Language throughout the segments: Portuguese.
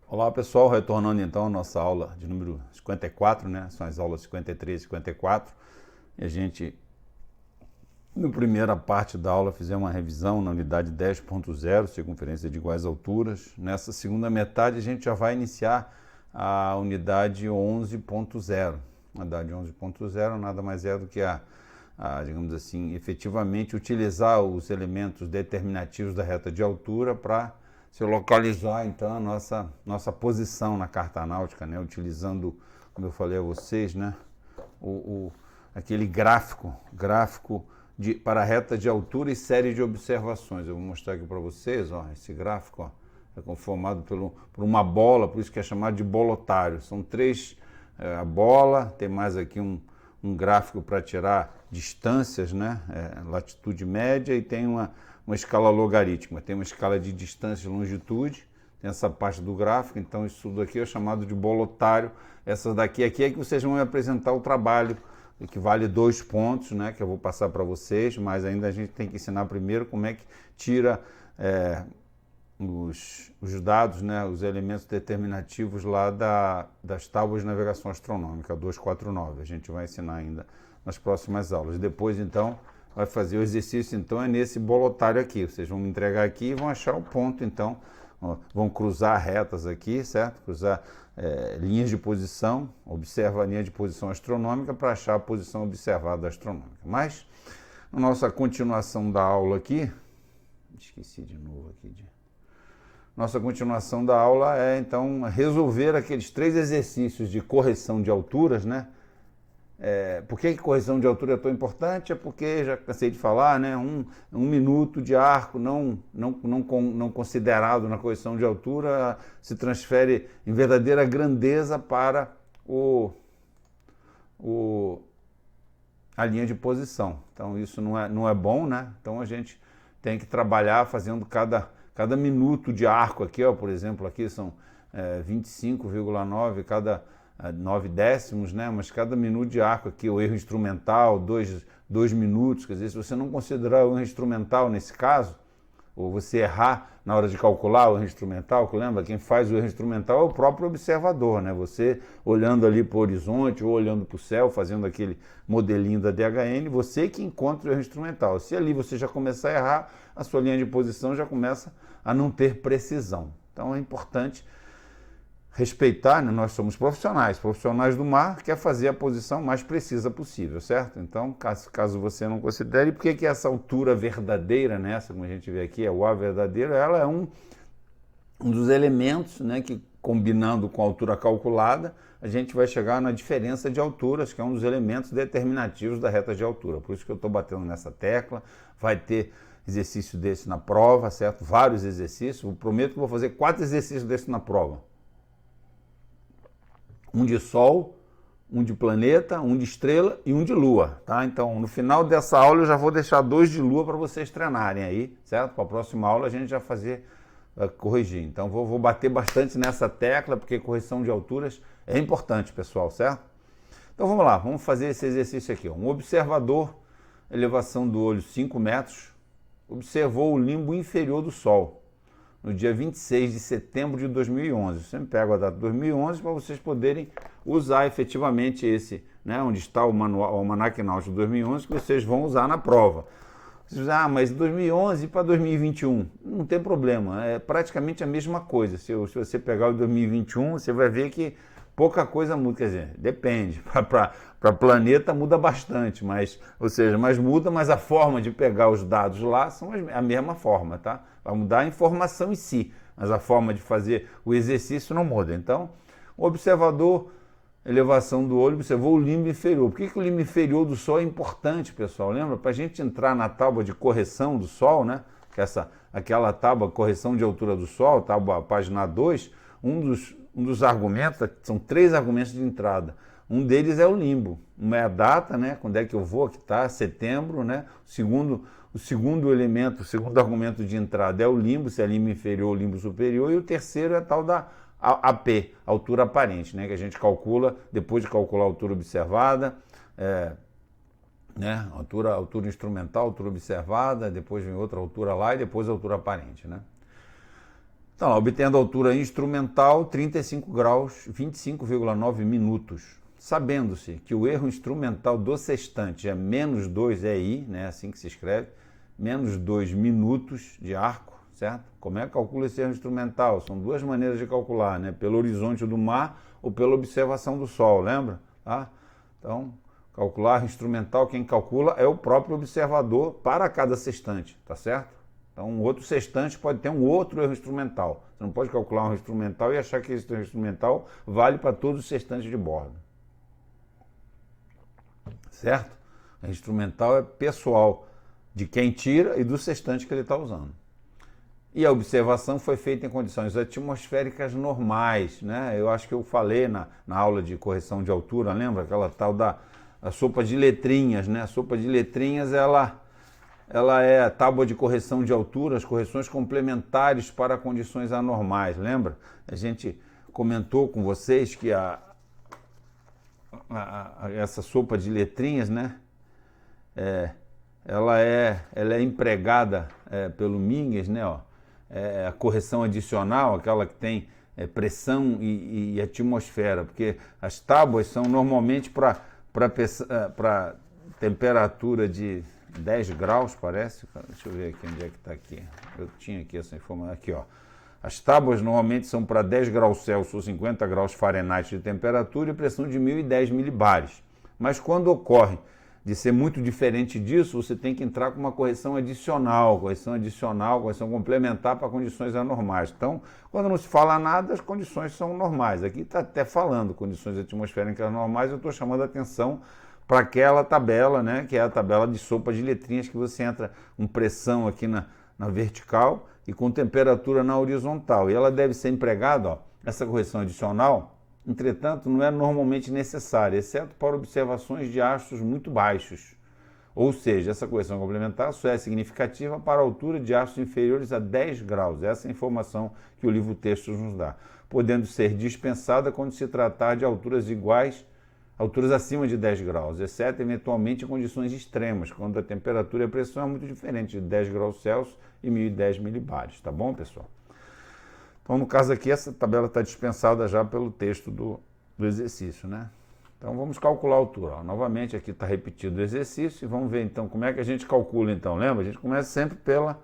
Olá pessoal, retornando então à nossa aula de número 54, né? São as aulas 53 e 54. E a gente, na primeira parte da aula, fizemos uma revisão na unidade 10.0, circunferência de iguais alturas. Nessa segunda metade a gente já vai iniciar a unidade 11.0. A unidade 11.0 nada mais é do que digamos assim, efetivamente utilizar os elementos determinativos da reta de altura para se localizar então a nossa posição na carta náutica, né? Utilizando, como eu falei a vocês, né? Aquele gráfico para reta de altura e série de observações. Eu vou mostrar aqui para vocês, ó, esse gráfico, ó, é conformado por uma bola, por isso que é chamado de bolotário. São três, a bola, tem mais aqui um gráfico para tirar distâncias, né? Latitude média, e tem uma escala logarítmica, tem uma escala de distância e longitude, tem essa parte do gráfico. Então isso tudo aqui é chamado de bolotário. Essas daqui aqui é que vocês vão me apresentar o trabalho, que vale 2 pontos, né, que eu vou passar para vocês, mas ainda a gente tem que ensinar primeiro como é que tira os dados, né, os elementos determinativos lá das tábuas de navegação astronômica 249. A gente vai ensinar ainda nas próximas aulas. Depois, então, vai fazer o exercício, então, é nesse bolotário aqui. Vocês vão me entregar aqui e vão achar o ponto, então, ó, vão cruzar retas aqui, certo? Cruzar linhas de posição, observa a linha de posição astronômica para achar a posição observada astronômica. Mas, na nossa continuação da aula aqui, esqueci de novo aqui nossa continuação da aula é, então, resolver aqueles 3 exercícios de correção de alturas, né? Por que correção de altura é tão importante? É porque, já cansei de falar, né? Um minuto de arco não considerado na correção de altura se transfere em verdadeira grandeza para a linha de posição. Então, isso não é bom, né? Então, a gente tem que trabalhar fazendo cada minuto de arco aqui, ó, por exemplo, aqui são 25,9 cada 9 décimos, né? Mas cada minuto de arco aqui, o erro instrumental, 2 minutos, quer dizer, se você não considerar o erro instrumental nesse caso, ou você errar na hora de calcular o erro instrumental, que lembra, quem faz o erro instrumental é o próprio observador, né? Você olhando ali para o horizonte ou olhando para o céu, fazendo aquele modelinho da DHN, você que encontra o erro instrumental. Se ali você já começar a errar, a sua linha de posição já começa a não ter precisão. Então é importante respeitar, né? Nós somos profissionais do mar, quer fazer a posição mais precisa possível, certo? Então, caso você não considere, por que essa altura verdadeira, né? Essa, como a gente vê aqui, é o A verdadeiro, ela é um dos elementos, né, que, combinando com a altura calculada, a gente vai chegar na diferença de alturas, que é um dos elementos determinativos da reta de altura. Por isso que eu estou batendo nessa tecla. Vai ter exercício desse na prova, certo? Vários exercícios. Eu prometo que vou fazer 4 exercícios desse na prova. Um de Sol, um de planeta, um de estrela e um de Lua, tá? Então, no final dessa aula eu já vou deixar 2 de Lua para vocês treinarem aí, certo? Para a próxima aula a gente já corrigir. Então, vou bater bastante nessa tecla, porque correção de alturas é importante, pessoal, certo? Então, vamos lá, vamos fazer esse exercício aqui. Um observador, elevação do olho 5 metros, observou o limbo inferior do Sol no dia 26 de setembro de 2011. Eu sempre pego a data de 2011 para vocês poderem usar efetivamente esse, né, onde está o manual, o Almanac Náutico de 2011, que vocês vão usar na prova. Vocês dizem, mas 2011 para 2021, não tem problema, é praticamente a mesma coisa. Se você pegar o 2021, você vai ver que pouca coisa muda, quer dizer, depende. Para planeta muda bastante, mas muda, mas a forma de pegar os dados lá são a mesma forma, tá? Vai mudar a informação em si, mas a forma de fazer o exercício não muda. Então, o observador, elevação do olho, observou o limbo inferior. Por que o limbo inferior do Sol é importante, pessoal? Lembra? Para a gente entrar na tábua de correção do Sol, né? Que aquela tábua correção de altura do Sol, tábua página 2, um dos argumentos, são 3 argumentos de entrada. Um deles é o limbo. Uma é a data, né? Quando é que eu vou, aqui está, setembro, né? O segundo elemento, o segundo argumento de entrada é o limbo, se é limbo inferior ou limbo superior, e o terceiro é a tal da AP, altura aparente, né? Que a gente calcula, depois de calcular a altura observada, né? Altura instrumental, altura observada, depois vem outra altura lá e depois a altura aparente, né? Então, obtendo altura instrumental, 35 graus, 25,9 minutos. Sabendo-se que o erro instrumental do sextante é menos 2 EI, né, assim que se escreve, menos 2 minutos de arco, certo? Como é que calcula esse erro instrumental? São duas maneiras de calcular, né? Pelo horizonte do mar ou pela observação do sol, lembra? Tá? Então, calcular instrumental, quem calcula é o próprio observador para cada sextante, tá certo? Então, um outro sextante pode ter um outro erro instrumental. Você não pode calcular um erro instrumental e achar que esse erro instrumental vale para todos os sextantes de bordo. Certo? O erro instrumental é pessoal de quem tira e do sextante que ele está usando. E a observação foi feita em condições atmosféricas normais, né? Eu acho que eu falei na aula de correção de altura, lembra? Aquela tal da sopa de letrinhas, né? A sopa de letrinhas, ela é a tábua de correção de altura, as correções complementares para condições anormais, lembra? A gente comentou com vocês que essa sopa de letrinhas, né? Ela é empregada pelo Mingues, né? Ó, a correção adicional, aquela que tem pressão e atmosfera, porque as tábuas são normalmente para temperatura de 10 graus, parece. Deixa eu ver aqui onde é que está aqui. Eu tinha aqui essa informação. Aqui, ó. As tábuas normalmente são para 10 graus Celsius ou 50 graus Fahrenheit de temperatura e pressão de 1010 milibares. Mas quando ocorre de ser muito diferente disso, você tem que entrar com uma correção adicional, correção complementar para condições anormais. Então, quando não se fala nada, as condições são normais. Aqui está até falando condições atmosféricas normais, eu estou chamando a atenção para aquela tabela, né, que é a tabela de sopa de letrinhas, que você entra com pressão aqui na vertical e com temperatura na horizontal. E ela deve ser empregada, ó, essa correção adicional, entretanto, não é normalmente necessária, exceto para observações de astros muito baixos. Ou seja, essa correção complementar só é significativa para a altura de astros inferiores a 10 graus. Essa é a informação que o livro Textos nos dá, podendo ser dispensada quando se tratar de alturas iguais, alturas acima de 10 graus, exceto eventualmente em condições extremas, quando a temperatura e a pressão é muito diferente de 10 graus Celsius e 1010 milibares. Tá bom, pessoal? Então, no caso aqui, essa tabela está dispensada já pelo texto do exercício, né? Então, vamos calcular a altura. Ó, novamente, aqui está repetido o exercício e vamos ver, então, como é que a gente calcula, então. Lembra? A gente começa sempre pela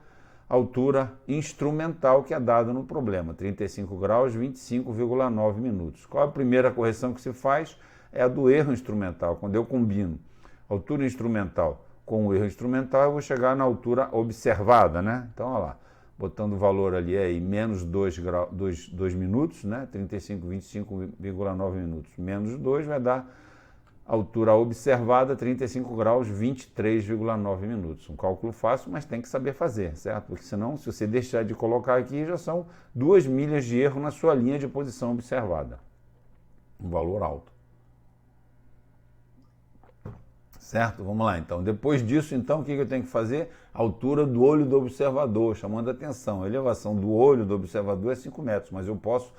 altura instrumental que é dada no problema, 35 graus, 25,9 minutos. Qual a primeira correção que se faz? É a do erro instrumental, quando eu combino altura instrumental com o erro instrumental, eu vou chegar na altura observada, né? Então, olha lá. Botando o valor ali aí, menos 2 minutos, né? 35, 25,9 minutos. Menos 2 vai dar altura observada, 35 graus, 23,9 minutos. Um cálculo fácil, mas tem que saber fazer, certo? Porque senão, se você deixar de colocar aqui, já são 2 milhas de erro na sua linha de posição observada. Um valor alto. Certo? Vamos lá, então. Depois disso, então, o que eu tenho que fazer? A altura do olho do observador, chamando a atenção. A elevação do olho do observador é 5 metros, mas eu posso...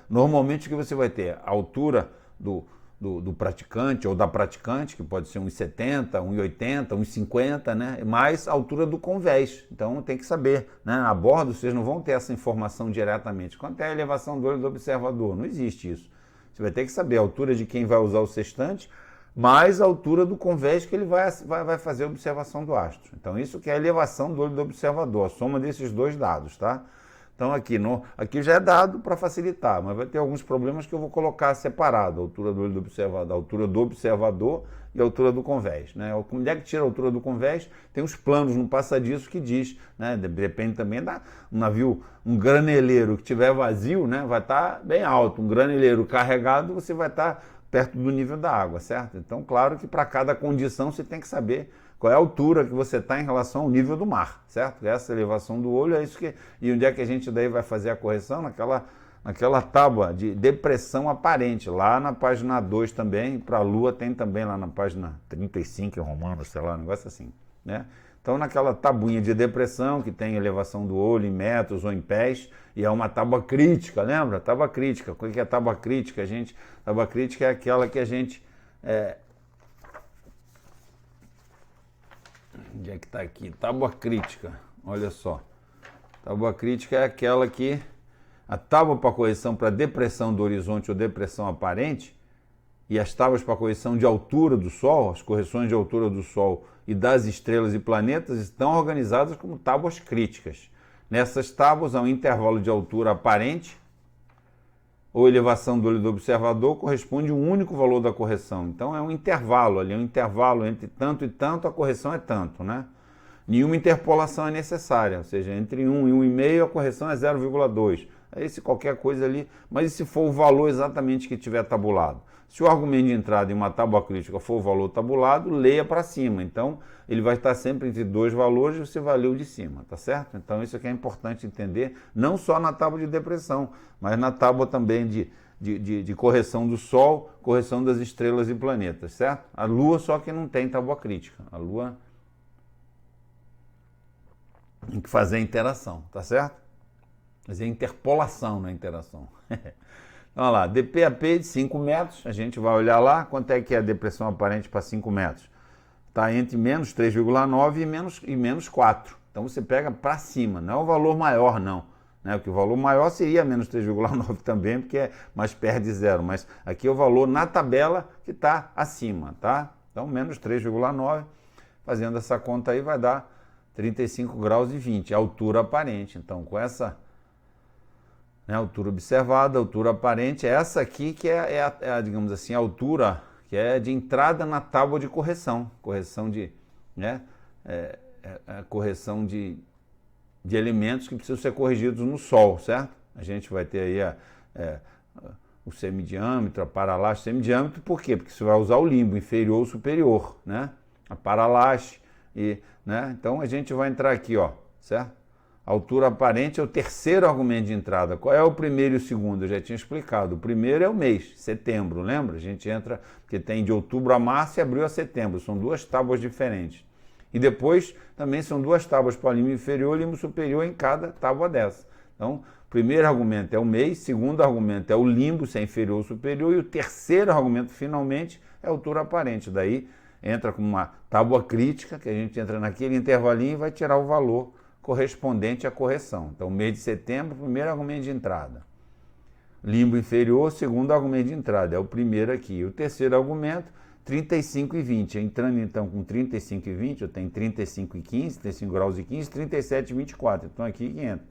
normalmente, o que você vai ter? A altura do praticante ou da praticante, que pode ser 1,70, 1,80, 1,50, né? Mais a altura do convés. Então, tem que saber, né? A bordo, vocês não vão ter essa informação diretamente. Quanto é a elevação do olho do observador? Não existe isso. Você vai ter que saber a altura de quem vai usar o sextante, mais a altura do convés que ele vai fazer a observação do astro. Então, isso que é a elevação do olho do observador, a soma desses dois dados, tá? Então, aqui já é dado para facilitar, mas vai ter alguns problemas que eu vou colocar separado, a altura do olho do observador, a altura do observador e a altura do convés, né? Como é que tira a altura do convés? Tem os planos no passadiço que diz, né? Depende também um navio, um graneleiro que tiver vazio, né? Vai estar bem alto, um graneleiro carregado, você vai estar perto do nível da água, certo? Então, claro que para cada condição você tem que saber qual é a altura que você está em relação ao nível do mar, certo? Essa elevação do olho é isso que... E onde é que a gente daí vai fazer a correção? Naquela tábua de depressão aparente, lá na página 2 também, para a Lua tem também lá na página 35 em romano, sei lá, um negócio assim, né? Então, naquela tabuinha de depressão, que tem elevação do olho em metros ou em pés, e é uma tábua crítica, lembra? Tábua crítica. O que é tábua crítica, gente? Tábua crítica é aquela que a gente... Onde é que está aqui? Tábua crítica, olha só. Tábua crítica é aquela que a tábua para correção para depressão do horizonte ou depressão aparente e as tábuas para correção de altura do Sol, as correções de altura do Sol e das estrelas e planetas estão organizadas como tábuas críticas. Nessas tábuas há um intervalo de altura aparente ou elevação do olho do observador corresponde a um único valor da correção. Então é um intervalo ali, um intervalo entre tanto e tanto, a correção é tanto, né? Nenhuma interpolação é necessária, ou seja, entre 1 e 1,5 a correção é 0,2. Aí se qualquer coisa ali, mas e se for o valor exatamente que tiver tabulado? Se o argumento de entrada em uma tábua crítica for o valor tabulado, leia para cima. Então, ele vai estar sempre entre dois valores e você vai ler o de cima, tá certo? Então, isso aqui é importante entender, não só na tábua de depressão, mas na tábua também de correção do Sol, correção das estrelas e planetas, certo? A Lua só que não tem tábua crítica. A Lua tem que fazer a interação, tá certo? Fazer a interpolação na interação. Olha lá, DPAP de 5 metros, a gente vai olhar lá, quanto é que é a depressão aparente para 5 metros? Está entre menos 3,9 e menos 4. Então você pega para cima, não é o valor maior não, né? Porque o valor maior seria menos 3,9 também, porque é mais perto de zero, mas aqui é o valor na tabela que está acima, tá? Então menos 3,9, fazendo essa conta aí vai dar 35 graus e 20, a altura aparente. Então com essa... altura observada, altura aparente, essa aqui que digamos assim, a altura que é de entrada na tábua de correção, correção de elementos que precisam ser corrigidos no Sol, certo? A gente vai ter aí o semidiâmetro, a paralaxe, semidiâmetro, por quê? Porque você vai usar o limbo inferior ou superior, né? A paralaxe, né? Então a gente vai entrar aqui, ó, certo? A altura aparente é o terceiro argumento de entrada. Qual é o primeiro e o segundo? Eu já tinha explicado. O primeiro é o mês, setembro, lembra? A gente entra, porque tem de outubro a março e abril a setembro. São duas tábuas diferentes. E depois também são duas tábuas para limbo inferior e limbo superior em cada tábua dessa. Então, o primeiro argumento é o mês, segundo argumento é o limbo, se é inferior ou superior, e o terceiro argumento, finalmente, é a altura aparente. Daí entra com uma tábua crítica, que a gente entra naquele intervalinho e vai tirar o valor correspondente à correção. Então, mês de setembro, primeiro argumento de entrada. Limbo inferior, segundo argumento de entrada. É o primeiro aqui. O terceiro argumento, 35 e 20. Entrando, então, com 35 e 20, eu tenho 35 e 15, 35 graus e 15, 37 e 24. Então, aqui que entra.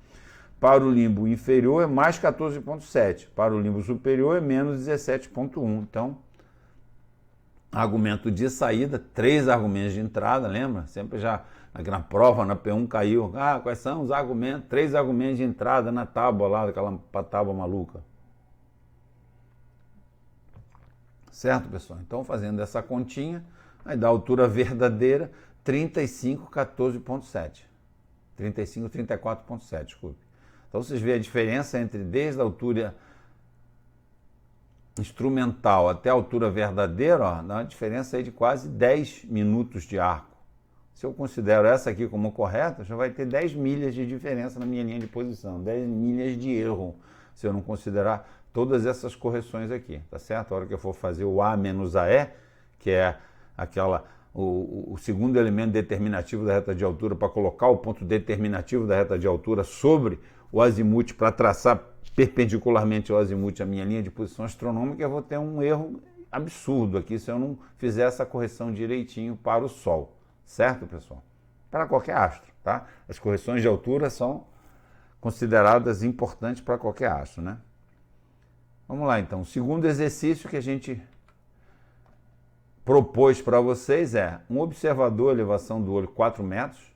Para o limbo inferior, é mais 14,7. Para o limbo superior, é menos 17,1. Então, argumento de saída, 3 argumentos de entrada, lembra? Sempre já... na prova, na P1 caiu, quais são os argumentos, 3 argumentos de entrada na tábua lá, daquela tábua maluca. Certo, pessoal? Então, fazendo essa continha, aí dá a altura verdadeira, 35,14,7. 34,7, desculpe. Então, vocês veem a diferença entre desde a altura instrumental até a altura verdadeira, ó, dá uma diferença aí de quase 10 minutos de arco. Se eu considero essa aqui como correta, já vai ter 10 milhas de diferença na minha linha de posição, 10 milhas de erro, se eu não considerar todas essas correções aqui, tá certo? A hora que eu for fazer o A menos AE, que é o segundo elemento determinativo da reta de altura, para colocar o ponto determinativo da reta de altura sobre o azimute, para traçar perpendicularmente ao azimute a minha linha de posição astronômica, eu vou ter um erro absurdo aqui se eu não fizer essa correção direitinho para o Sol. Certo, pessoal? Para qualquer astro, tá? As correções de altura são consideradas importantes para qualquer astro, né? Vamos lá, então. O segundo exercício que a gente propôs para vocês é um observador, elevação do olho 4 metros,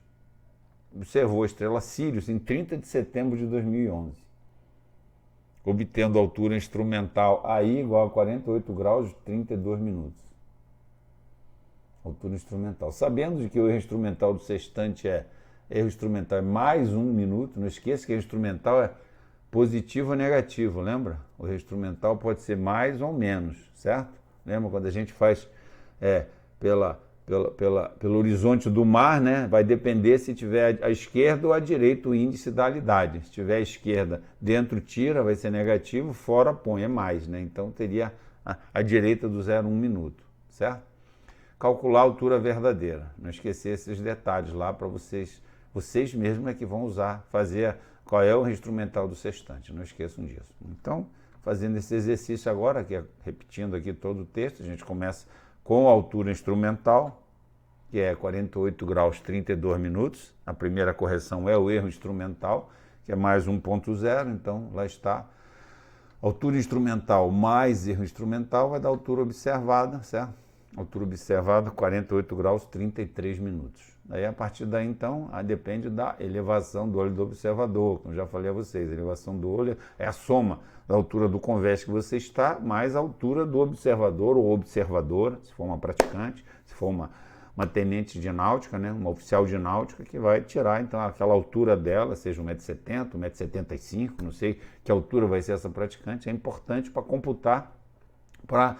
observou a estrela Sirius em 30 de setembro de 2011, obtendo altura instrumental AI igual a 48 graus e 32 minutos. Altura instrumental. Sabendo de que o erro instrumental do sextante erro instrumental é mais 1 minuto, não esqueça que erro instrumental é positivo ou negativo, lembra? O erro instrumental pode ser mais ou menos, certo? Lembra quando a gente faz pelo horizonte do mar, né? Vai depender se tiver à esquerda ou à direita o índice da alidade. Se tiver à esquerda, dentro tira, vai ser negativo, fora põe, é mais, né? Então teria a direita do 0,1 minuto, certo? Calcular a altura verdadeira. Não esquecer esses detalhes lá para vocês Vocês mesmos é que vão usar, fazer qual é o instrumental do sextante, não esqueçam disso. Então, fazendo esse exercício agora, repetindo aqui todo o texto, a gente começa com a altura instrumental, que é 48 graus 32 minutos. A primeira correção é o erro instrumental, que é mais 1.0, então lá está. Altura instrumental mais erro instrumental vai dar altura observada, certo? Altura observada 48 graus 33 minutos. Aí a partir daí então, depende da elevação do olho do observador, como já falei a vocês, a elevação do olho é a soma da altura do convés que você está, mais a altura do observador ou observadora, se for uma praticante, se for uma tenente de náutica, né, uma oficial de náutica, que vai tirar então aquela altura dela, seja 1,70 m, 1,75 m, não sei que altura vai ser essa praticante, é importante para computar, para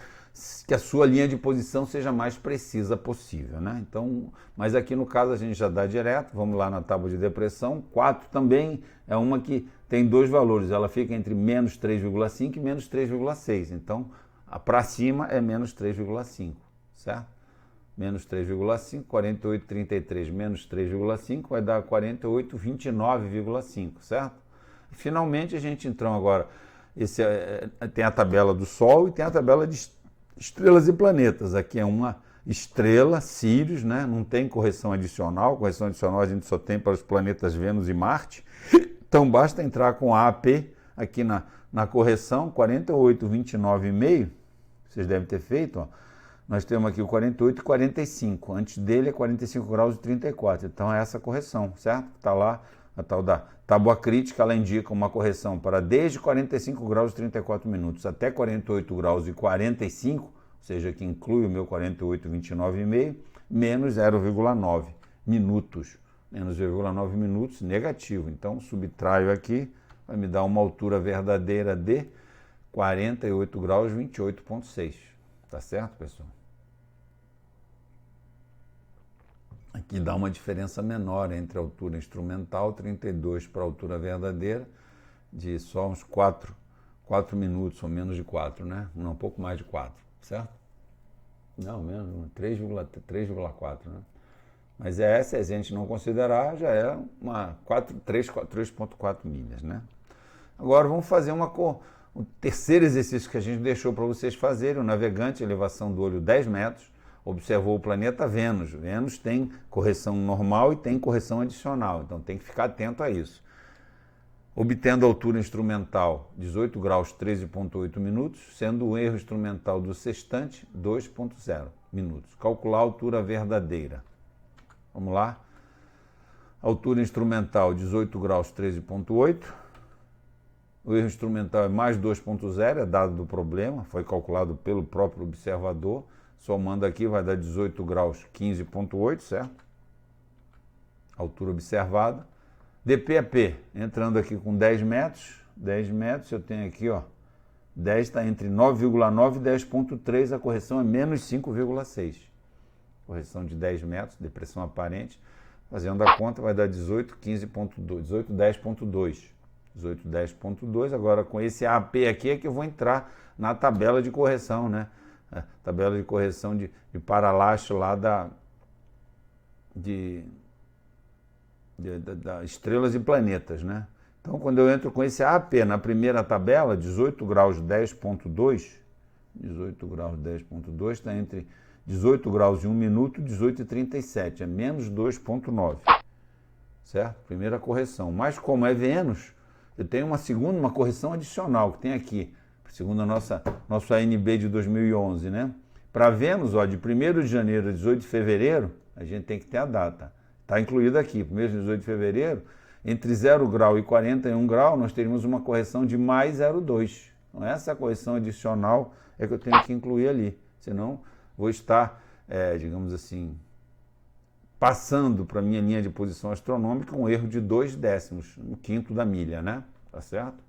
que a sua linha de posição seja mais precisa possível, né? Então, mas aqui no caso a gente já dá direto, vamos lá na tábua de depressão, 4 também é uma que tem dois valores, ela fica entre menos 3,5 e menos 3,6, então para cima é menos 3,5, certo? Menos 3,5, 48,33 menos 3,5 vai dar 48,29,5, certo? E finalmente a gente então agora, tem a tabela do Sol e tem a tabela de estrelas e planetas. Aqui é uma estrela, Sírius, né? Não tem correção adicional a gente só tem para os planetas Vênus e Marte. Então basta entrar com a AP aqui na correção, 48,29,5, vocês devem ter feito, ó. Nós temos aqui o 48 e 45, antes dele é 45 graus e 34, então é essa correção, certo? Está lá, a tal da tábua crítica, ela indica uma correção para desde 45 graus e 34 minutos até 48 graus e 45, ou seja, que inclui o meu 48 e 29,5, menos 0,9 minutos, menos 0,9 minutos negativo. Então subtraio aqui, vai me dar uma altura verdadeira de 48 graus e 28,6, tá certo, pessoal? Aqui dá uma diferença menor entre a altura instrumental, 32 para a altura verdadeira, de só uns 4 minutos, ou menos de 4, né? Não, um pouco mais de 4, certo? Não, menos 3,4, né? Mas se a gente não considerar, já é 3,4 milhas, né? Agora vamos fazer o terceiro exercício que a gente deixou para vocês fazerem, o navegante, elevação do olho 10 metros, observou o planeta Vênus. Vênus tem correção normal e tem correção adicional, então tem que ficar atento a isso. Obtendo a altura instrumental 18 graus 13,8 minutos, sendo o erro instrumental do sextante 2,0 minutos. Calcular a altura verdadeira. Vamos lá. Altura instrumental 18 graus 13,8. O erro instrumental é mais 2,0, é dado do problema, foi calculado pelo próprio observador. Somando aqui vai dar 18 graus 15,8, certo? Altura observada. DP, entrando aqui com 10 metros, eu tenho aqui, ó, 10 está entre 9,9 e 10,3, a correção é menos 5,6. Correção de 10 metros, depressão aparente, fazendo a conta vai dar 18,15,2, 18,10,2. 18,10,2, agora com esse AP aqui é que eu vou entrar na tabela de correção, né? A tabela de correção de paralaxe lá da estrelas e planetas, né? Então, quando eu entro com esse AP na primeira tabela, 18 graus 10,2, 18 graus 10,2 está entre 18 graus e 1 minuto e 18,37, é menos 2,9, certo? Primeira correção. Mas como é Vênus, eu tenho uma correção adicional que tem aqui, segundo a nosso ANB de 2011, né? Para Vênus, ó, de 1º de janeiro a 18 de fevereiro, a gente tem que ter a data. Está incluído aqui, 1º de 18 de fevereiro, entre 0 grau e 41 grau, nós teríamos uma correção de mais 0,2. Então, essa correção adicional é que eu tenho que incluir ali. Senão, vou estar, digamos assim, passando para a minha linha de posição astronômica um erro de 2 décimos, um quinto da milha, né? Tá certo?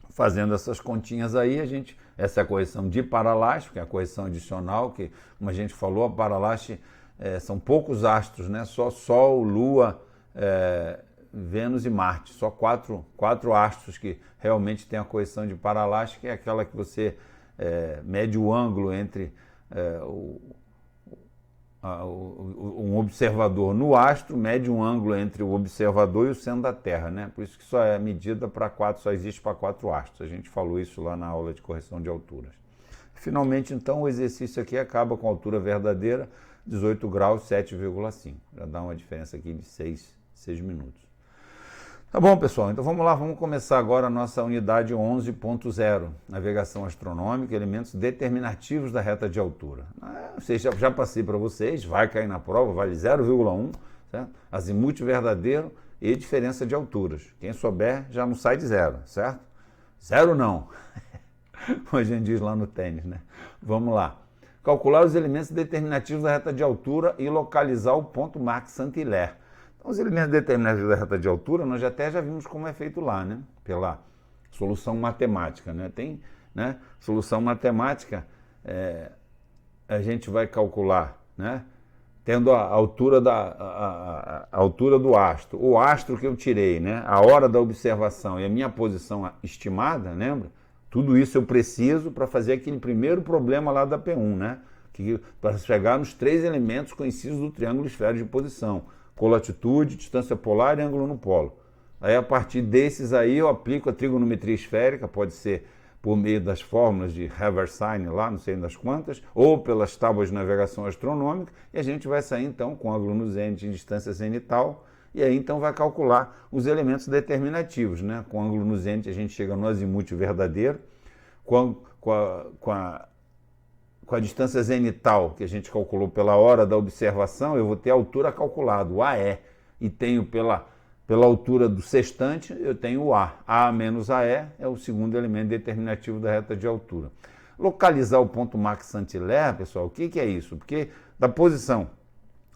Fazendo essas continhas aí, essa é a correção de paralaxe, que é a correção adicional, que, como a gente falou, a paralaxe são poucos astros, né? Só Sol, Lua, Vênus e Marte, só quatro astros que realmente tem a correção de paralaxe, que é aquela que você mede o ângulo entre um observador no astro mede um ângulo entre o observador e o centro da Terra, né? Por isso que só é medida para só existe para 4 astros. A gente falou isso lá na aula de correção de alturas. Finalmente, então, o exercício aqui acaba com a altura verdadeira, 18 graus, 7,5. Já dá uma diferença aqui de 6 minutos. Tá bom, pessoal, então vamos lá, vamos começar agora a nossa unidade 11.0, navegação astronômica, elementos determinativos da reta de altura. Já passei para vocês, vai cair na prova, vale 0,1, certo? Azimuth verdadeiro e diferença de alturas. Quem souber já não sai de zero, certo? Zero não, como a gente diz lá no tênis, né? Vamos lá. Calcular os elementos determinativos da reta de altura e localizar o ponto Max Saint-Hilaire. Os elementos determinativos da reta de altura, nós já vimos como é feito lá, né? Pela solução matemática, né? Tem, né? Solução matemática, a gente vai calcular, né? Tendo a altura, a altura do astro, o astro que eu tirei, né? A hora da observação e a minha posição estimada, lembra? Tudo isso eu preciso para fazer aquele primeiro problema lá da P1, né? Para chegar nos 3 elementos conhecidos do triângulo esférico de posição. Colatitude, distância polar e ângulo no polo. Aí, a partir desses aí, eu aplico a trigonometria esférica, pode ser por meio das fórmulas de Haversine lá, não sei das quantas, ou pelas tábuas de navegação astronômica, e a gente vai sair, então, com ângulo no zênite e distância zenital, e aí, então, vai calcular os elementos determinativos, né? Com ângulo no zênite, a gente chega no azimuth verdadeiro, com a distância zenital, que a gente calculou pela hora da observação, eu vou ter a altura calculada, o AE, e tenho pela altura do sextante, eu tenho o A. A menos AE é o segundo elemento determinativo da reta de altura. Localizar o ponto Max Saint-Hilaire, pessoal, o que é isso? Porque da posição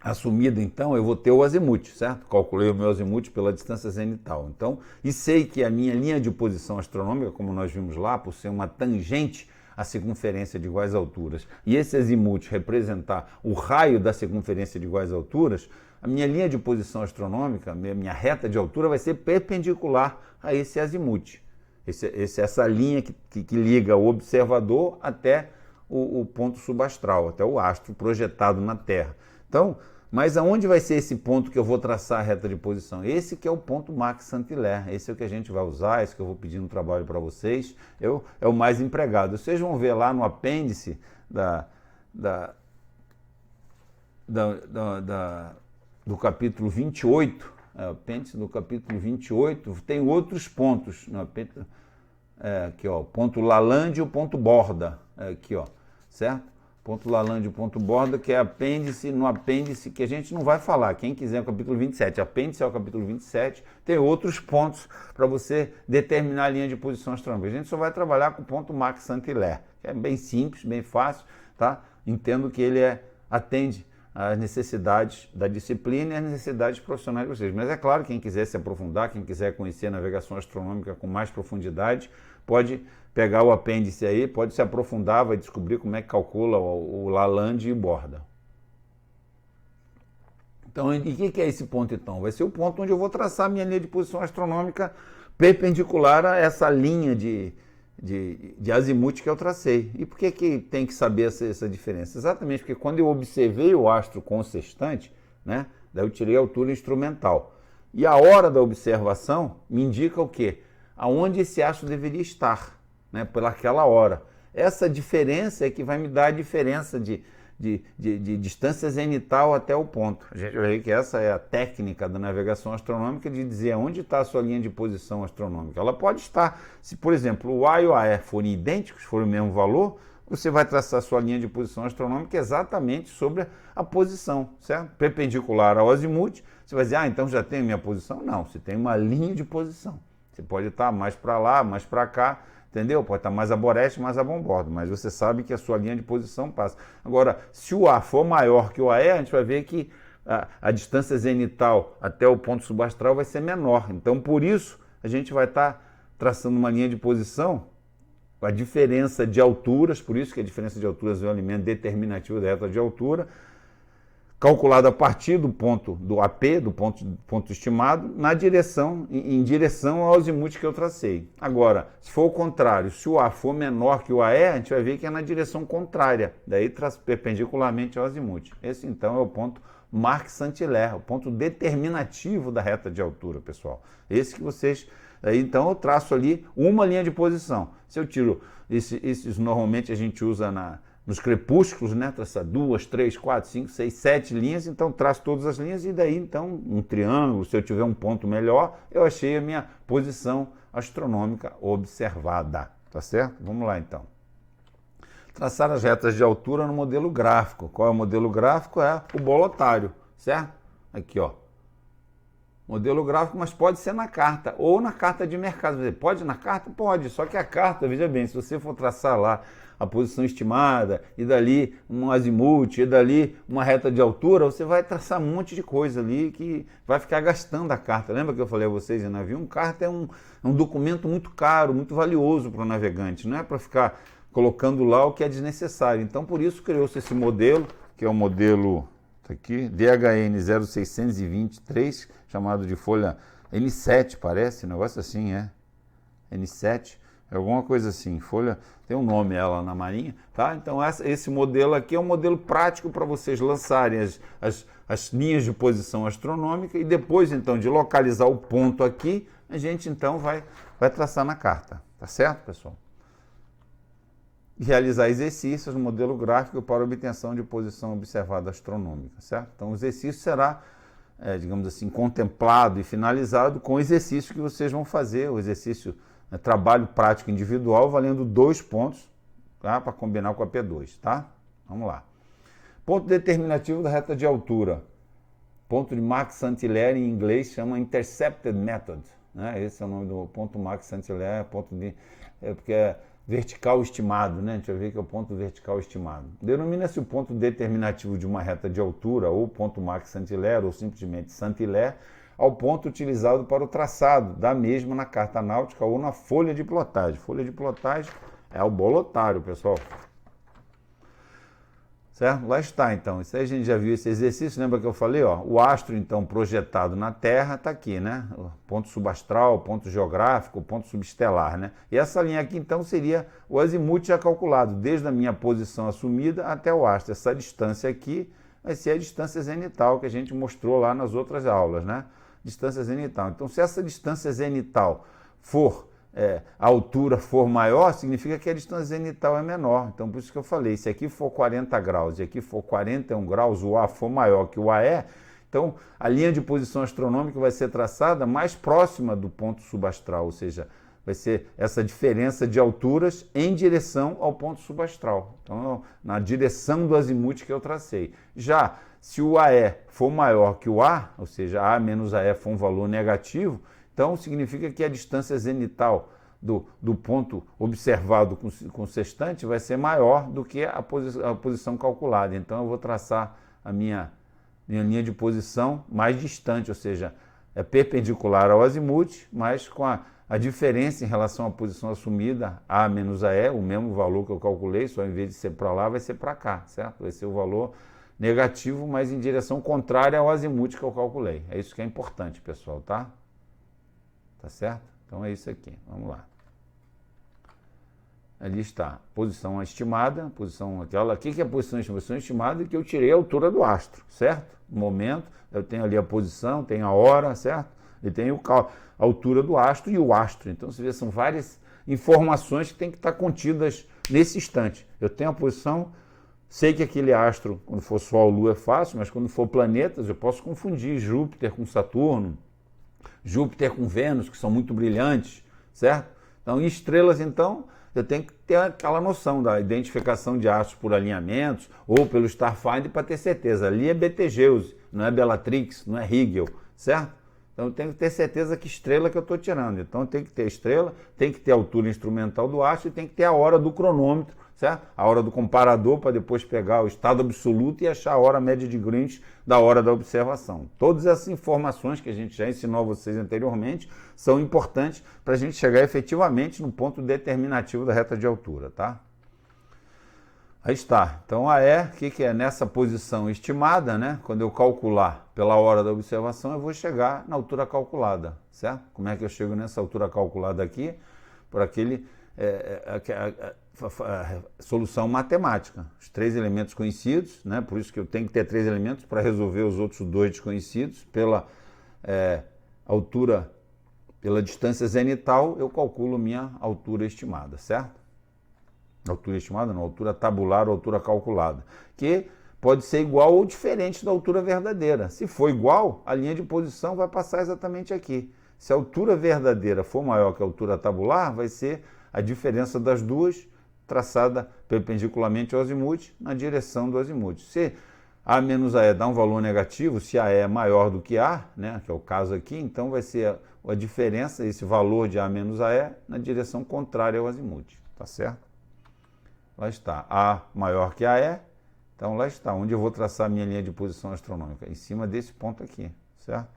assumida, então, eu vou ter o azimuth, certo? Calculei o meu azimuth pela distância zenital. Então, e sei que a minha linha de posição astronômica, como nós vimos lá, por ser uma tangente a circunferência de iguais alturas, e esse azimuth representar o raio da circunferência de iguais alturas, a minha linha de posição astronômica, minha reta de altura vai ser perpendicular a esse azimuth. Essa linha que liga o observador até o ponto subastral, até o astro projetado na Terra. Então, mas aonde vai ser esse ponto que eu vou traçar a reta de posição? Esse que é o ponto Max Saint-Hilaire, esse é o que a gente vai usar, esse que eu vou pedir no trabalho para vocês, é o mais empregado. Vocês vão ver lá no apêndice do capítulo 28, apêndice do capítulo 28, tem outros pontos, no apêndice, aqui ó, ponto Lalande e o ponto Borda, aqui ó, certo? Ponto Lalande e o ponto Borda, que é apêndice, no apêndice que a gente não vai falar, quem quiser o capítulo 27, apêndice é o capítulo 27, tem outros pontos para você determinar a linha de posição astronômica. A gente só vai trabalhar com o ponto Max Saint-Hilaire, que é bem simples, bem fácil, tá? Entendo que ele atende às necessidades da disciplina e às necessidades profissionais de vocês. Mas é claro, quem quiser se aprofundar, quem quiser conhecer a navegação astronômica com mais profundidade, pode pegar o apêndice aí, pode se aprofundar, vai descobrir como é que calcula o Lalande e Borda. Então, e o que é esse ponto então? Vai ser o ponto onde eu vou traçar a minha linha de posição astronômica perpendicular a essa linha de azimuth que eu tracei. E por que tem que saber essa diferença? Exatamente porque quando eu observei o astro com o sextante, né, daí eu tirei a altura instrumental. E a hora da observação me indica o quê? Aonde esse astro deveria estar, né, pelaquela hora. Essa diferença é que vai me dar a diferença de distância zenital até o ponto. A gente vai ver que essa é a técnica da navegação astronômica de dizer onde está a sua linha de posição astronômica. Ela pode estar, se por exemplo o A e o AE forem idênticos, forem o mesmo valor, você vai traçar a sua linha de posição astronômica exatamente sobre a posição, certo? Perpendicular ao azimuth, você vai dizer, então já tenho minha posição? Não, você tem uma linha de posição. Você pode estar mais para lá, mais para cá, entendeu? Pode estar mais a boreste, mais a bombordo, mas você sabe que a sua linha de posição passa. Agora, se o A for maior que o AE, a gente vai ver que a distância zenital até o ponto subastral vai ser menor. Então, por isso, a gente vai estar traçando uma linha de posição, a diferença de alturas, por isso que a diferença de alturas é um elemento determinativo da reta de altura, calculado a partir do ponto do AP, do ponto estimado, em direção ao azimuth que eu tracei. Agora, se for o contrário, se o A for menor que o AE, a gente vai ver que é na direção contrária, daí perpendicularmente ao azimuth. Esse então é o ponto Marx-Saint-Hilaire, o ponto determinativo da reta de altura, pessoal. Esse que vocês... Aí, então eu traço ali uma linha de posição. Se eu tiro, esses normalmente a gente usa nos crepúsculos, né? Traçar 2, 3, 4, 5, 6, 7 linhas, então traço todas as linhas e daí então um triângulo, se eu tiver um ponto melhor, eu achei a minha posição astronômica observada, tá certo? Vamos lá então. Traçar as retas de altura no modelo gráfico. Qual é o modelo gráfico? É o bolotário, certo? Aqui, ó. Modelo gráfico, mas pode ser na carta, ou na carta de mercado. Pode na carta? Pode, só que a carta, veja bem, se você for traçar lá a posição estimada, e dali um azimuth, e dali uma reta de altura, você vai traçar um monte de coisa ali que vai ficar gastando a carta. Lembra que eu falei a vocês em navio? Carta é um documento muito caro, muito valioso para o navegante, não é para ficar colocando lá o que é desnecessário. Então, por isso criou-se esse modelo, que é o modelo... aqui, DHN 0623, chamado de folha N7, parece, um negócio assim, N7, é alguma coisa assim, folha, tem um nome ela na Marinha, tá? Então esse modelo aqui é um modelo prático para vocês lançarem as linhas de posição astronômica e depois, então, de localizar o ponto aqui, a gente, então, vai traçar na carta, tá certo, pessoal? Realizar exercícios no modelo gráfico para obtenção de posição observada astronômica, certo? Então, o exercício será, digamos assim, contemplado e finalizado com o exercício que vocês vão fazer, o exercício trabalho prático individual, valendo 2 pontos, tá? Para combinar com a P2, tá? Vamos lá. Ponto determinativo da reta de altura. Ponto de Marx-Saint-Hilaire, em inglês, chama Intercepted Method, né? Esse é o nome do ponto Marx-Saint-Hilaire, ponto de... porque é vertical estimado, né? A gente vai ver que é o ponto vertical estimado. Denomina-se o ponto determinativo de uma reta de altura, ou ponto Marx-Saint-Hilaire, ou simplesmente Saint-Hilaire, ao ponto utilizado para o traçado da mesma na carta náutica ou na folha de plotagem. Folha de plotagem é o bolotário, pessoal. Certo? Lá está, então. Isso aí a gente já viu esse exercício, lembra que eu falei, ó? O astro, então, projetado na Terra, está aqui, né? O ponto subastral, ponto geográfico, ponto subestelar, né? E essa linha aqui, então, seria o azimuth já calculado, desde a minha posição assumida até o astro. Essa distância aqui vai ser a distância zenital que a gente mostrou lá nas outras aulas, né? Distância zenital. Então, se essa distância zenital for... a altura for maior, significa que a distância zenital é menor. Então, por isso que eu falei, se aqui for 40 graus e aqui for 41 graus, o A for maior que o AE, então a linha de posição astronômica vai ser traçada mais próxima do ponto subastral, ou seja, vai ser essa diferença de alturas em direção ao ponto subastral. Então, na direção do azimuth que eu tracei. Já se o AE for maior que o A, ou seja, A menos AE for um valor negativo, então, significa que a distância zenital do ponto observado com o sextante vai ser maior do que a posição calculada. Então, eu vou traçar a minha linha de posição mais distante, ou seja, é perpendicular ao azimuth, mas com a diferença em relação à posição assumida, A menos AE, o mesmo valor que eu calculei, só em vez de ser para lá, vai ser para cá, certo? Vai ser o valor negativo, mas em direção contrária ao azimuth que eu calculei. É isso que é importante, pessoal, tá? Tá certo? Então é isso aqui. Vamos lá. Ali está. Posição estimada. Posição aquela. O que é a posição estimada? Posição estimada é que eu tirei a altura do astro, certo? No momento, eu tenho ali a posição, tenho a hora, certo? E tenho a altura do astro e o astro. Então, você vê, são várias informações que têm que estar contidas nesse instante. Eu tenho a posição, sei que aquele astro, quando for Sol, Lua é fácil, mas quando for planetas, eu posso confundir Júpiter com Saturno, Júpiter com Vênus, que são muito brilhantes, certo? Então, em estrelas, então, eu tenho que ter aquela noção da identificação de astros por alinhamentos ou pelo Starfinder para ter certeza. Ali é Betelgeuse, não é Bellatrix, não é Rigel, certo? Então, eu tenho que ter certeza que estrela que eu estou tirando. Então, tem que ter estrela, tem que ter a altura instrumental do astro e tem que ter a hora do cronômetro, certo? A hora do comparador para depois pegar o estado absoluto e achar a hora média de Greenwich da hora da observação. Todas essas informações que a gente já ensinou a vocês anteriormente são importantes para a gente chegar efetivamente no ponto determinativo da reta de altura, tá? Aí está. Então a E, o que é? Nessa posição estimada, né? Quando eu calcular pela hora da observação, eu vou chegar na altura calculada, certo? Como é que eu chego nessa altura calculada aqui? Por aquele solução matemática. Os 3 elementos conhecidos, né? Por isso que eu tenho que ter 3 elementos para resolver os outros 2 desconhecidos. Pela altura, pela distância zenital, eu calculo minha altura estimada, certo? Altura estimada não, altura tabular ou altura calculada, que pode ser igual ou diferente da altura verdadeira. Se for igual, a linha de posição vai passar exatamente aqui. Se a altura verdadeira for maior que a altura tabular, vai ser a diferença das duas traçada perpendicularmente ao azimuth na direção do azimuth. Se A menos AE dá um valor negativo, se AE é maior do que A, né, que é o caso aqui, então vai ser a diferença, esse valor de A menos AE, na direção contrária ao azimuth, tá certo? Lá está, A maior que AE, então lá está, onde eu vou traçar a minha linha de posição astronômica, em cima desse ponto aqui, certo?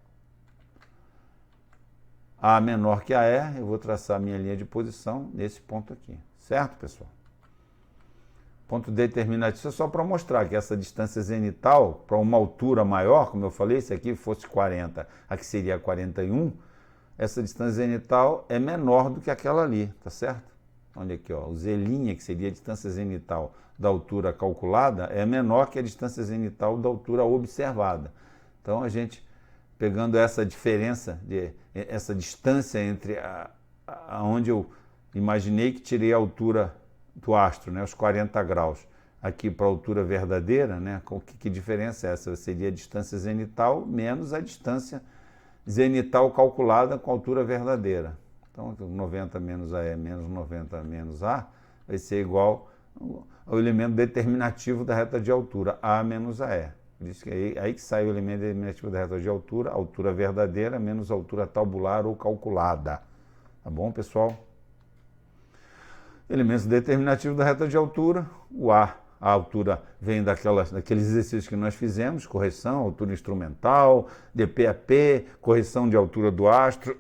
A menor que AE, eu vou traçar a minha linha de posição nesse ponto aqui, certo, pessoal? Ponto determinativo é só para mostrar que essa distância zenital, para uma altura maior, como eu falei, se aqui fosse 40, aqui seria 41, essa distância zenital é menor do que aquela ali, tá certo? Olha aqui, ó, o Z', que seria a distância zenital da altura calculada, é menor que a distância zenital da altura observada. Então, a gente, pegando essa diferença, essa distância entre onde eu imaginei que tirei a altura do astro, né, os 40 graus, aqui para a altura verdadeira, né, que diferença é essa? Seria a distância zenital menos a distância zenital calculada com a altura verdadeira. Então, 90 menos AE menos 90 menos A vai ser igual ao elemento determinativo da reta de altura, A menos AE. Por isso que aí que sai o elemento determinativo da reta de altura, altura verdadeira menos altura tabular ou calculada. Tá bom, pessoal? Elementos determinativos da reta de altura, o A altura vem daqueles exercícios que nós fizemos, correção, altura instrumental, DP/P, correção de altura do astro.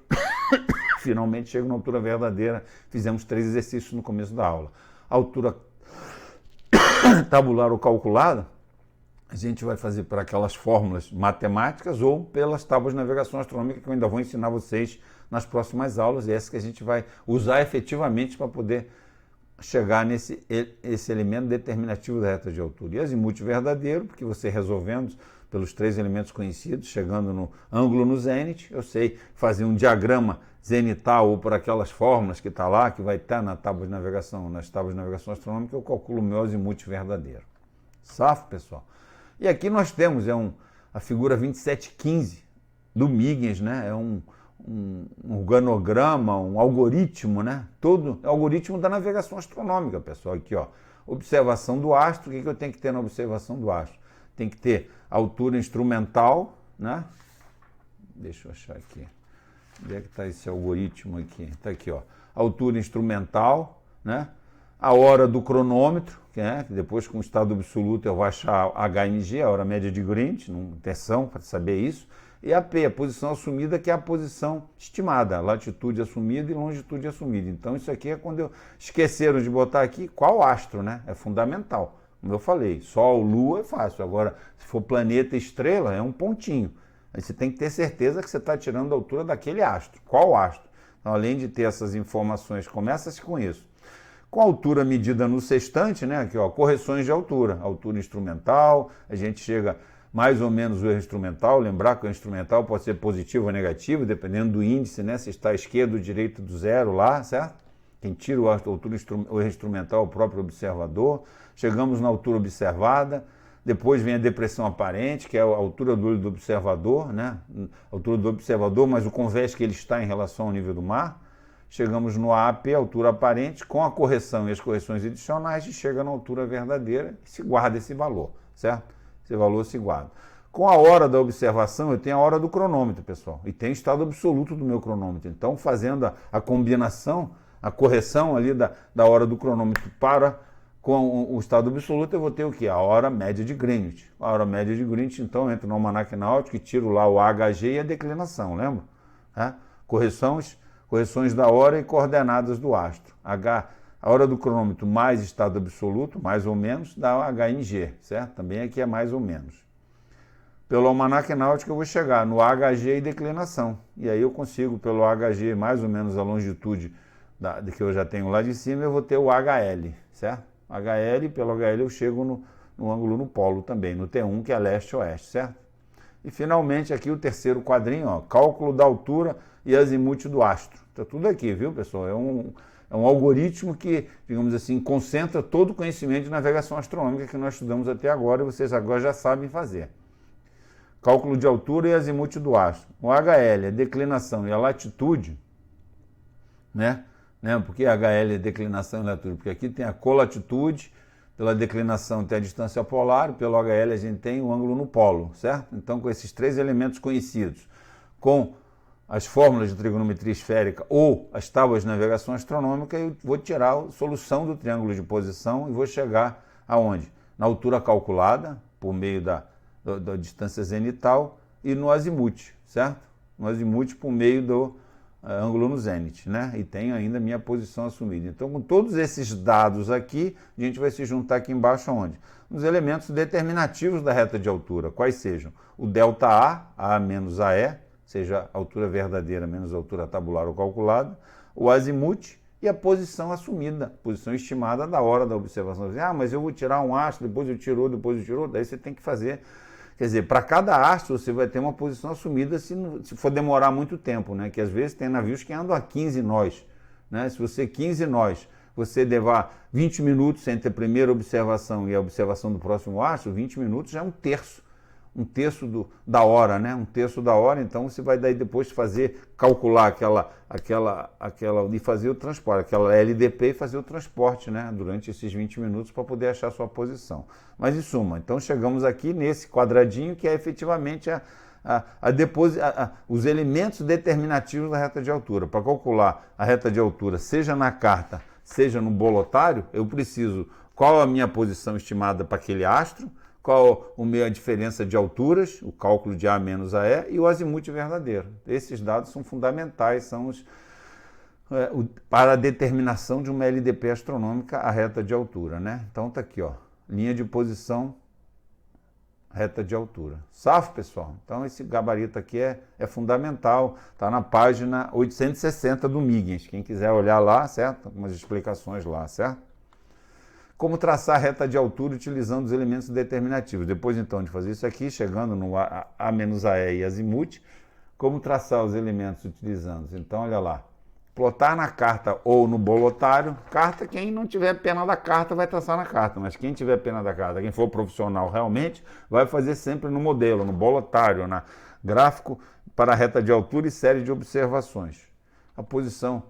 Finalmente chego na altura verdadeira, fizemos 3 exercícios no começo da aula. A altura tabular ou calculada, a gente vai fazer por aquelas fórmulas matemáticas ou pelas tábuas de navegação astronômica que eu ainda vou ensinar vocês nas próximas aulas, e essa que a gente vai usar efetivamente para poder chegar esse elemento determinativo da reta de altura. E azimuth verdadeiro, porque você resolvendo pelos 3 elementos conhecidos, chegando no ângulo no zênite, eu sei fazer um diagrama zenital ou por aquelas fórmulas que está lá, que vai estar na tábua de navegação, nas tábuas de navegação astronômica, eu calculo o meu azimuth verdadeiro. Safo, pessoal? E aqui nós temos a figura 2715 do Huygens, né? É um organograma, um algoritmo, né? Todo é o algoritmo da navegação astronômica, pessoal. Aqui, ó, observação do astro. O que eu tenho que ter na observação do astro? Tem que ter altura instrumental, né? Deixa eu achar aqui. Onde é que está esse algoritmo aqui? Está aqui, ó. Altura instrumental, né? A hora do cronômetro, que depois com o estado absoluto eu vou achar a HMG, a hora média de Greenwich, não atenção para saber isso. E a P, a posição assumida, que é a posição estimada, latitude assumida e longitude assumida. Então isso aqui é quando esqueceram de botar aqui qual astro, né? É fundamental. Como eu falei, Sol, Lua é fácil. Agora, se for planeta, estrela, é um pontinho. Aí você tem que ter certeza que você está tirando a altura daquele astro. Qual astro? Então, além de ter essas informações, começa-se com isso. Com a altura medida no sextante, né? Aqui, ó, correções de altura. Altura instrumental, a gente chega mais ou menos o erro instrumental. Lembrar que o erro instrumental pode ser positivo ou negativo, dependendo do índice, né? Se está à esquerda ou direita do zero lá, certo? Quem tira o erro instrumental é o próprio observador. Chegamos na altura observada. Depois vem a depressão aparente, que é a altura do olho do observador, né? A altura do observador, mas o convés que ele está em relação ao nível do mar. Chegamos no AP, altura aparente, com a correção e as correções adicionais, e chega na altura verdadeira e se guarda esse valor, certo? Esse valor se guarda. Com a hora da observação, eu tenho a hora do cronômetro, pessoal, e tem o estado absoluto do meu cronômetro. Então, fazendo a combinação, a correção ali da hora do cronômetro com o estado absoluto, eu vou ter o quê? A hora média de Greenwich. A hora média de Greenwich, então, entra no almanaque náutico e tiro lá o HG e a declinação, lembra? Correções da hora e coordenadas do astro. A hora do cronômetro mais estado absoluto, mais ou menos, dá o HNG, certo? Também aqui é mais ou menos. Pelo almanaque náutico eu vou chegar no HG e declinação. E aí eu consigo, pelo HG, mais ou menos a longitude que eu já tenho lá de cima, eu vou ter o HL, certo? HL, pelo HL eu chego no ângulo no polo também, no T1, que é leste-oeste, certo? E finalmente aqui o terceiro quadrinho, ó, cálculo da altura e azimuth do astro. Está tudo aqui, viu, pessoal? É um algoritmo que, digamos assim, concentra todo o conhecimento de navegação astronômica que nós estudamos até agora e vocês agora já sabem fazer. Cálculo de altura e azimuth do astro. O HL, a declinação e a latitude, né? Por que HL é declinação e latitude? Porque aqui tem a colatitude, pela declinação tem a distância polar, pelo HL a gente tem o ângulo no polo, certo? Então, com esses três elementos conhecidos, com as fórmulas de trigonometria esférica ou as tábuas de navegação astronômica, eu vou tirar a solução do triângulo de posição e vou chegar aonde? Na altura calculada, por meio da distância zenital, e no azimuth, certo? No azimuth por meio do ângulo no zênite, né? E tenho ainda minha posição assumida. Então, com todos esses dados aqui, a gente vai se juntar aqui embaixo aonde? Nos elementos determinativos da reta de altura, quais sejam o ΔA, A menos AE, seja a altura verdadeira menos a altura tabular ou calculada, o azimuth e a posição assumida, posição estimada da hora da observação. Mas eu vou tirar um astro, depois eu tiro, daí você tem que fazer. Quer dizer, para cada astro você vai ter uma posição assumida se for demorar muito tempo, né? Que às vezes tem navios que andam a 15 nós, né? Se você 15 nós, você levar 20 minutos entre a primeira observação e a observação do próximo astro, 20 minutos já é um terço da hora, né? Um terço da hora, então você vai daí depois calcular e fazer o transporte, aquela LDP e fazer o transporte, né? Durante esses 20 minutos para poder achar a sua posição. Mas em suma, então chegamos aqui nesse quadradinho que é efetivamente os elementos determinativos da reta de altura. Para calcular a reta de altura, seja na carta, seja no bolotário, eu preciso qual a minha posição estimada para aquele astro, qual a diferença de alturas, o cálculo de A menos AE e o azimuth verdadeiro. Esses dados são fundamentais, são para a determinação de uma LDP astronômica, a reta de altura, né? Então tá aqui, ó, linha de posição, reta de altura. Safo, pessoal? Então esse gabarito aqui é fundamental, está na página 860 do Huygens, quem quiser olhar lá, certo? Algumas explicações lá, certo? Como traçar a reta de altura utilizando os elementos determinativos. Depois, então, de fazer isso aqui, chegando no A menos AE e azimuth, como traçar os elementos utilizando. Então, olha lá. Plotar na carta ou no bolotário. Carta, quem não tiver pena da carta vai traçar na carta, mas quem tiver pena da carta, quem for profissional realmente, vai fazer sempre no modelo, no bolotário, na gráfico para a reta de altura e série de observações. A posição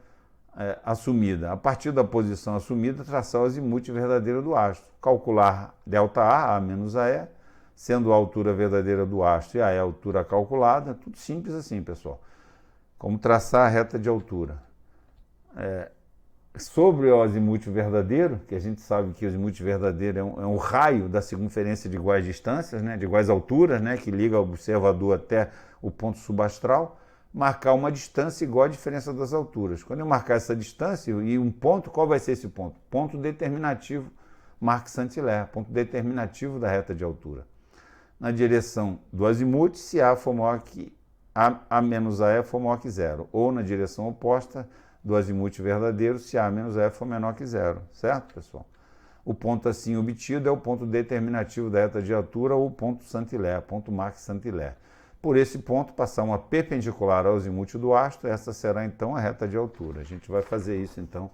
assumida. A partir da posição assumida, traçar o azimuth verdadeiro do astro. Calcular ΔA, A menos AE, sendo a altura verdadeira do astro e AE a altura calculada. Tudo simples assim, pessoal. Como traçar a reta de altura. Sobre o azimuth verdadeiro, que a gente sabe que o azimuth verdadeiro é um raio da circunferência de iguais distâncias, né, de iguais alturas, né, que liga o observador até o ponto subastral, marcar uma distância igual à diferença das alturas. Quando eu marcar essa distância e um ponto, qual vai ser esse ponto? Ponto determinativo, Marc Saint-Hilaire, ponto determinativo da reta de altura. Na direção do azimuth, se A for maior que A menos AE for maior que zero, ou na direção oposta do azimuth verdadeiro, se A menos AE for menor que zero, certo, pessoal? O ponto assim obtido é o ponto determinativo da reta de altura ou ponto Saint-Hilaire, ponto Marc Saint-Hilaire. Por esse ponto, passar uma perpendicular ao azimuth do astro, essa será então a reta de altura. A gente vai fazer isso então.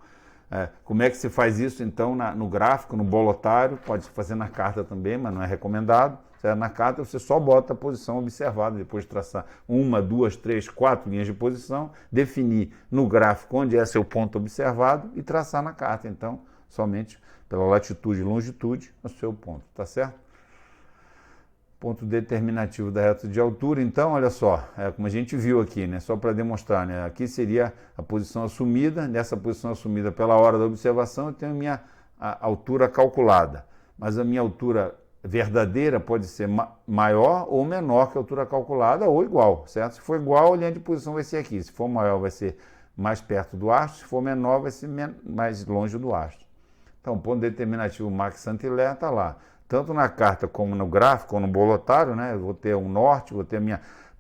Como é que se faz isso então no gráfico, no bolotário? Pode se fazer na carta também, mas não é recomendado. Na carta você só bota a posição observada, depois de traçar 1, 2, 3, 4 linhas de posição, definir no gráfico onde é seu ponto observado e traçar na carta. Então, somente pela latitude e longitude, o seu ponto, tá certo? Ponto determinativo da reta de altura, então, olha só, como a gente viu aqui, né, só para demonstrar, né, aqui seria a posição assumida, nessa posição assumida pela hora da observação, eu tenho a altura calculada, mas a minha altura verdadeira pode ser maior ou menor que a altura calculada, ou igual, certo? Se for igual, a linha de posição vai ser aqui, se for maior vai ser mais perto do astro, se for menor, vai ser mais longe do astro. Então, o ponto determinativo Max Saint-Hilaire está lá. Tanto na carta como no gráfico, ou no bolotário, né? Eu vou ter um norte,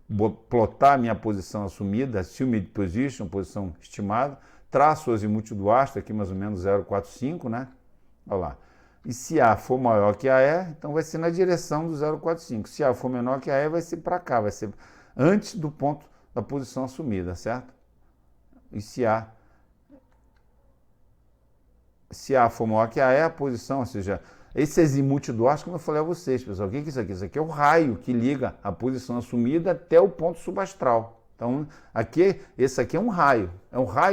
vou plotar a minha posição assumida, assumed position, posição estimada, traço o azimuth do astro, aqui mais ou menos 0,45, né? Olha lá. E se A for maior que a E, então vai ser na direção do 0,45. Se A for menor que a E, vai ser para cá, vai ser antes do ponto da posição assumida, certo? E se A for maior que a E, a posição, ou seja, esse azimuth do astro, como eu falei a vocês, pessoal, o que é isso aqui? Isso aqui é o raio que liga a posição assumida até o ponto subastral. Então, esse aqui é um raio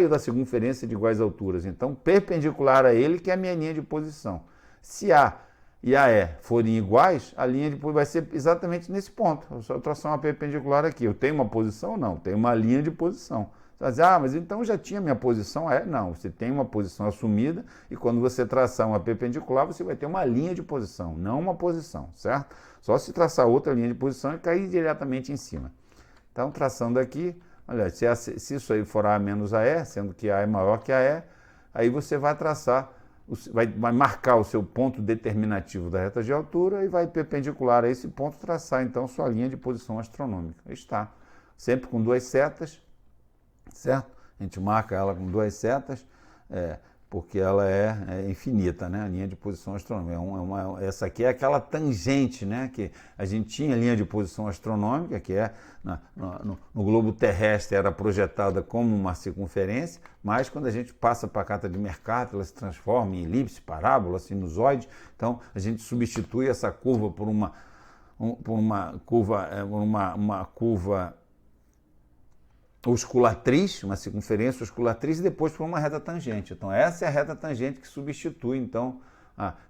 da circunferência de iguais alturas. Então, perpendicular a ele, que é a minha linha de posição. Se A e a E forem iguais, a linha de posição vai ser exatamente nesse ponto. Eu só traçar uma perpendicular aqui. Eu tenho uma posição? Não, tenho uma linha de posição. Você vai dizer, mas então já tinha minha posição? Não, você tem uma posição assumida e quando você traçar uma perpendicular, você vai ter uma linha de posição, não uma posição, certo? Só se traçar outra linha de posição e cair diretamente em cima. Então, traçando aqui, olha, se isso aí for A menos a E, sendo que A é maior que a E, aí você vai traçar, vai marcar o seu ponto determinativo da reta de altura e vai perpendicular a esse ponto traçar, então, sua linha de posição astronômica. Aí está. Sempre com duas setas, certo? A gente marca ela com duas setas, porque ela é infinita, né? A linha de posição astronômica. Essa aqui é aquela tangente, né? Que a gente tinha linha de posição astronômica, que no globo terrestre era projetada como uma circunferência, mas quando a gente passa para a carta de Mercator, ela se transforma em elipse, parábola, sinusoide. Então a gente substitui essa curva por uma curva osculatriz, uma circunferência osculatriz, e depois por uma reta tangente. Então, essa é a reta tangente que substitui, então,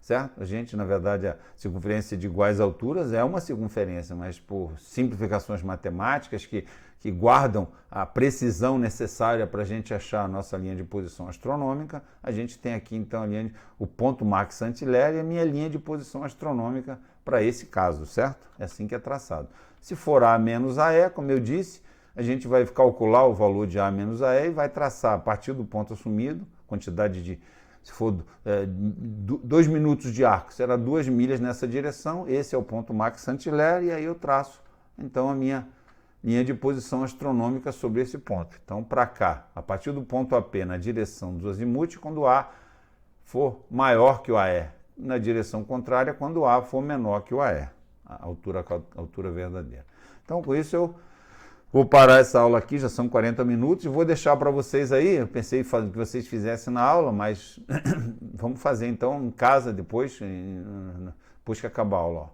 certo? A gente, na verdade, a circunferência de iguais alturas é uma circunferência, mas por simplificações matemáticas que guardam a precisão necessária para a gente achar a nossa linha de posição astronômica, a gente tem aqui, então, o ponto Max Saint-Hilaire e a minha linha de posição astronômica para esse caso, certo? É assim que é traçado. Se for A menos a E, como eu disse, a gente vai calcular o valor de A menos a E e vai traçar a partir do ponto assumido, quantidade de, se for 2 minutos de arco, será 2 milhas nessa direção, esse é o ponto Max Saint-Hilaire, e aí eu traço, então, a minha linha de posição astronômica sobre esse ponto. Então, para cá, a partir do ponto AP na direção do azimuth, quando o A for maior que o AE, na direção contrária, quando o A for menor que o AE, a altura verdadeira. Então, com isso eu vou parar essa aula aqui, já são 40 minutos, e vou deixar para vocês aí, eu pensei que vocês fizessem na aula, mas vamos fazer então em casa depois que acabar a aula. Ó.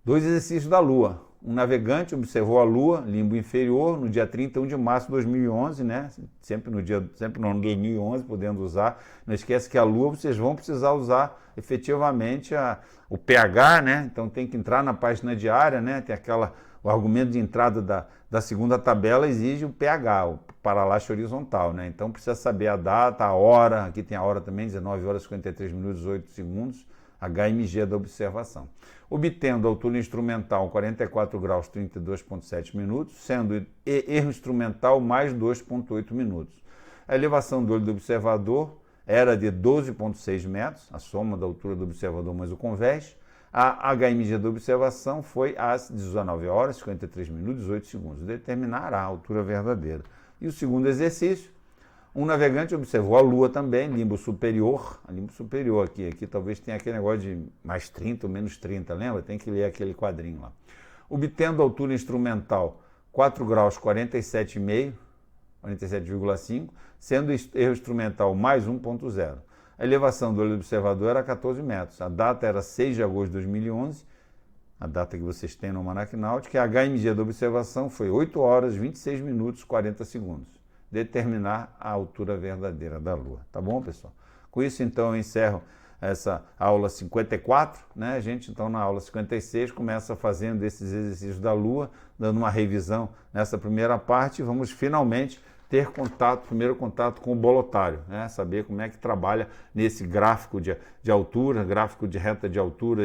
2 exercícios da Lua. Um navegante observou a Lua, limbo inferior, no dia 31 de março de 2011, né? Sempre no ano 2011, podendo usar. Não esquece que a Lua vocês vão precisar usar efetivamente o pH, né? Então tem que entrar na página diária, né? Tem o argumento de entrada da segunda tabela exige o pH, o paralaxe horizontal, né? Então precisa saber a data, a hora, aqui tem a hora também, 19 horas 53 minutos 8 segundos, HMG da observação. Obtendo altura instrumental 44 graus 32,7 minutos, sendo erro instrumental mais 2,8 minutos. A elevação do olho do observador era de 12,6 metros, a soma da altura do observador mais o convés. A HMG da observação foi às 19 horas 53 minutos 18 segundos. Determinar a altura verdadeira. E o segundo exercício, um navegante observou a Lua também, limbo superior aqui talvez tenha aquele negócio de mais 30 ou menos 30, lembra? Tem que ler aquele quadrinho lá. Obtendo altura instrumental 4 graus 47,5, sendo erro instrumental mais 1,0. A elevação do olho do observador era 14 metros. A data era 6 de agosto de 2011, a data que vocês têm no Almanac Náutico, e a HMG da observação foi 8 horas 26 minutos 40 segundos. Determinar a altura verdadeira da Lua. Tá bom, pessoal? Com isso, então, eu encerro essa aula 54, né? A gente, então, na aula 56, começa fazendo esses exercícios da Lua, dando uma revisão nessa primeira parte, e vamos finalmente ter primeiro contato com o bolotário, né? Saber como é que trabalha nesse gráfico de altura, gráfico de reta de altura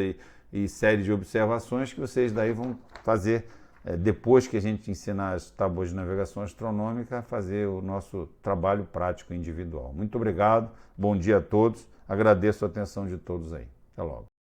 e série de observações que vocês daí vão fazer depois que a gente ensinar as tábuas de navegação astronômica, fazer o nosso trabalho prático individual. Muito obrigado, bom dia a todos, agradeço a atenção de todos aí. Até logo.